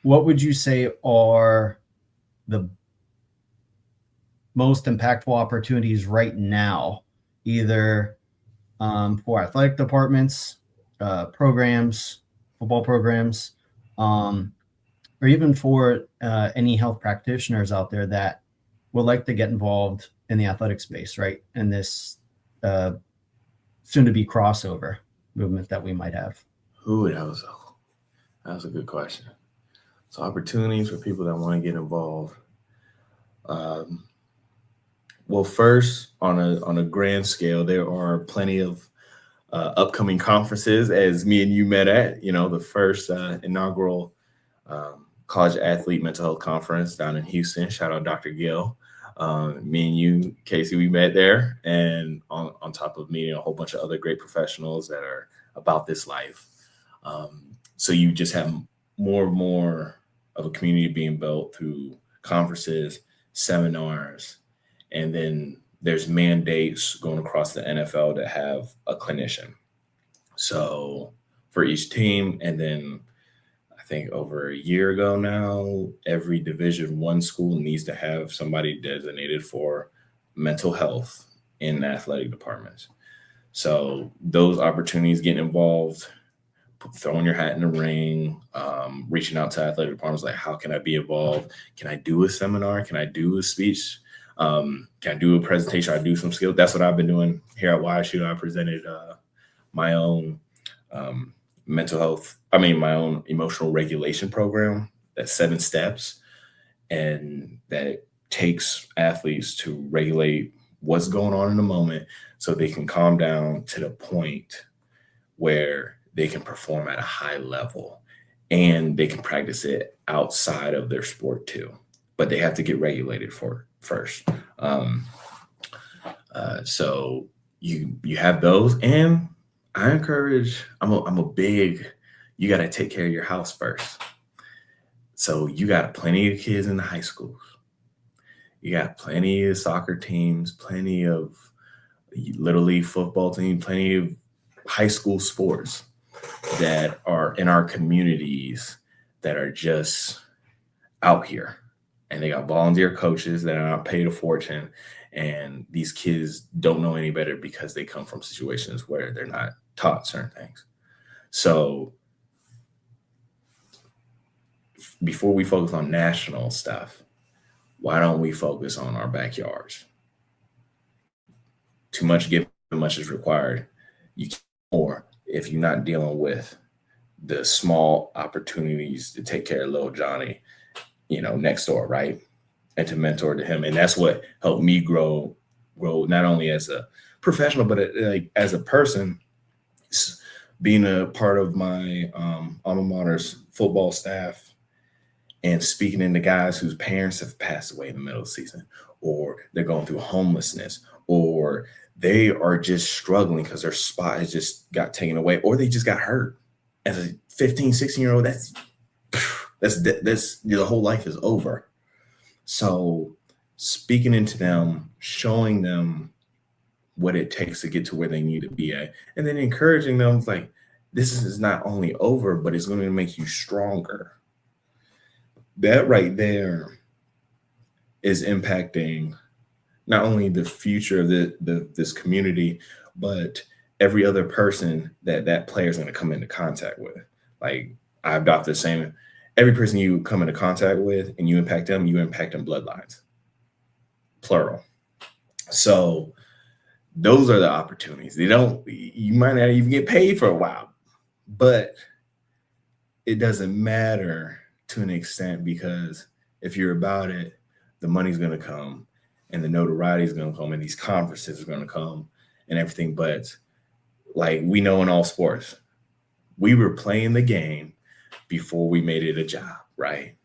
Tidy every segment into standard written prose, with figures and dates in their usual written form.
what would you say are the most impactful opportunities right now, either for athletic departments, programs, football programs, um, or even for any health practitioners out there that would like to get involved in the athletic space, right? And this uh, soon to be crossover movement that we might have. Ooh, that was a good question. So opportunities for people that want to get involved. Um, well, first on a grand scale, there are plenty of upcoming conferences as me and you met at. You know, the first inaugural college athlete mental health conference down in Houston. Shout out Dr. Gill. Me and you, Casey, we met there, and on top of meeting a whole bunch of other great professionals that are about this life. Um, so you just have more and more of a community being built through conferences, seminars, and then there's mandates going across the NFL that have a clinician. So for each team, and then I think over a year ago now, every Division 1 school needs to have somebody designated for mental health in athletic departments. So those opportunities getting involved, throwing your hat in the ring, reaching out to athletic departments like, how can I be involved? Can I do a seminar? Can I do a speech? Can I do a presentation? I do some skills. That's what I've been doing here at YSU. I presented my own um, mental health, my own emotional regulation program. That's 7 steps, and that takes athletes to regulate what's going on in the moment so they can calm down to the point where they can perform at a high level and they can practice it outside of their sport too. But they have to get regulated for it first. Um, so you have those, and I encourage. I'm a big. You got to take care of your house first. So you got plenty of kids in the high schools. You got plenty of soccer teams, plenty of little league football team, plenty of high school sports that are in our communities that are just out here, and they got volunteer coaches that are not paid a fortune, and these kids don't know any better because they come from situations where they're not taught certain things. So before we focus on national stuff, why don't we focus on our backyards? Too much given, much is required. You can't more if you're not dealing with the small opportunities to take care of little Johnny, next door, right? And to mentor to him. And that's what helped me grow not only as a professional, but like as a person, being a part of my alma mater's football staff and speaking into guys whose parents have passed away in the middle of the season, or they're going through homelessness, or they are just struggling because their spot has just got taken away, or they just got hurt. As a 15, 16-year-old, that's the whole life is over. So speaking into them, showing them what it takes to get to where they need to be at, and then encouraging them like, this is not only over, but it's going to make you stronger. That right there is impacting not only the future of this community, but every other person that player is going to come into contact with. Like, I adopt the same. Every person you come into contact with and you impact them bloodlines, plural. So those are the opportunities. You might not even get paid for a while, but it doesn't matter to an extent, because if you're about it, the money's going to come and the notoriety is going to come and these conferences are going to come and everything. But like we know in all sports, we were playing the game before we made it a job, right?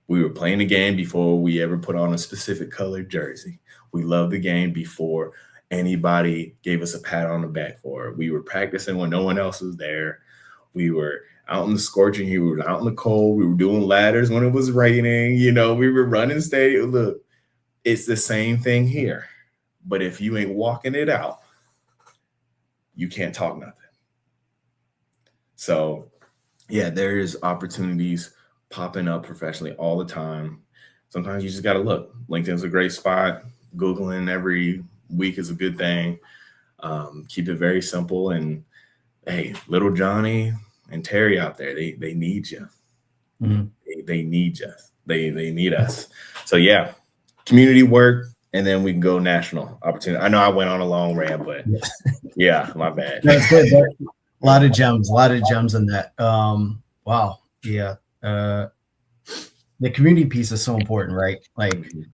We were playing the game before we ever put on a specific colored jersey. We loved the game before anybody gave us a pat on the back for it. We were practicing when no one else was there. We were out in the scorching heat. We were out in the cold. We were doing ladders when it was raining. We were running stadium. Look, it's the same thing here. But if you ain't walking it out, you can't talk nothing. So, yeah, there is opportunities popping up professionally all the time. Sometimes you just got to look. LinkedIn's a great spot. Googling every week is a good thing. Keep it very simple. And hey, little Johnny and Terry out there, they need you. They need you. They need us. So yeah, community work, and then we can go national opportunity. I know I went on a long rant, but yeah, my bad. That's good. A lot of gems in that. Wow. Yeah. The community piece is so important, right? Like